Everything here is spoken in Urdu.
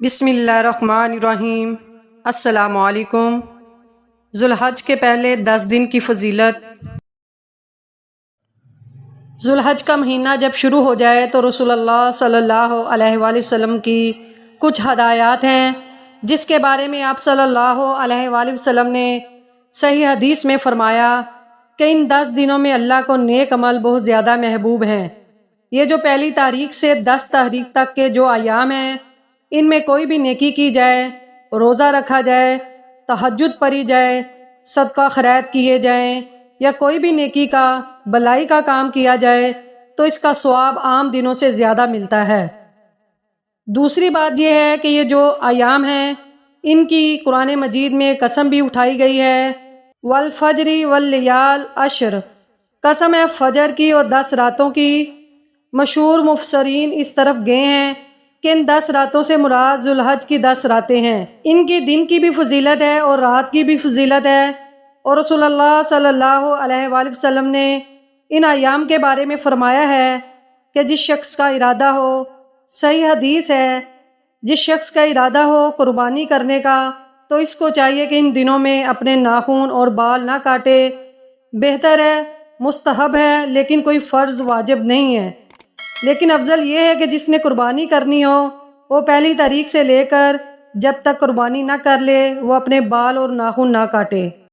بسم اللہ الرحمن الرحیم۔ السلام علیکم۔ ذوالحج کے پہلے 10 دن کی فضیلت۔ ذوالحج کا مہینہ جب شروع ہو جائے تو رسول اللہ صلی اللہ علیہ وآلہ وسلم کی کچھ ہدایات ہیں جس کے بارے میں آپ صلی اللہ علیہ وآلہ وسلم نے صحیح حدیث میں فرمایا کہ ان 10 دنوں میں اللہ کو نیک عمل بہت زیادہ محبوب ہیں۔ یہ جو پہلی تاریخ سے 10 تاریخ تک کے جو ایام ہیں ان میں کوئی بھی نیکی کی جائے، روزہ رکھا جائے، تہجد پڑھی جائے، صدقہ خیرات کیے جائیں یا کوئی بھی نیکی کا بلائی کا کام کیا جائے تو اس کا ثواب عام دنوں سے زیادہ ملتا ہے۔ دوسری بات یہ ہے کہ یہ جو ایام ہیں ان کی قرآن مجید میں قسم بھی اٹھائی گئی ہے، والفجر واللیال عشر، قسم ہے فجر کی اور 10 راتوں کی۔ مشہور مفسرین اس طرف گئے ہیں کہ ان 10 راتوں سے مراد ذوالحج کی 10 راتیں ہیں۔ ان کی دن کی بھی فضیلت ہے اور رات کی بھی فضیلت ہے، اور رسول اللہ صلی اللہ علیہ وآلہ وسلم نے ان ایام کے بارے میں فرمایا ہے کہ جس شخص کا ارادہ ہو، صحیح حدیث ہے، جس شخص کا ارادہ ہو قربانی کرنے کا تو اس کو چاہیے کہ ان دنوں میں اپنے ناخن اور بال نہ کاٹے۔ بہتر ہے، مستحب ہے، لیکن کوئی فرض واجب نہیں ہے۔ لیکن افضل یہ ہے کہ جس نے قربانی کرنی ہو وہ پہلی تاریخ سے لے کر جب تک قربانی نہ کر لے وہ اپنے بال اور ناخن نہ کاٹے۔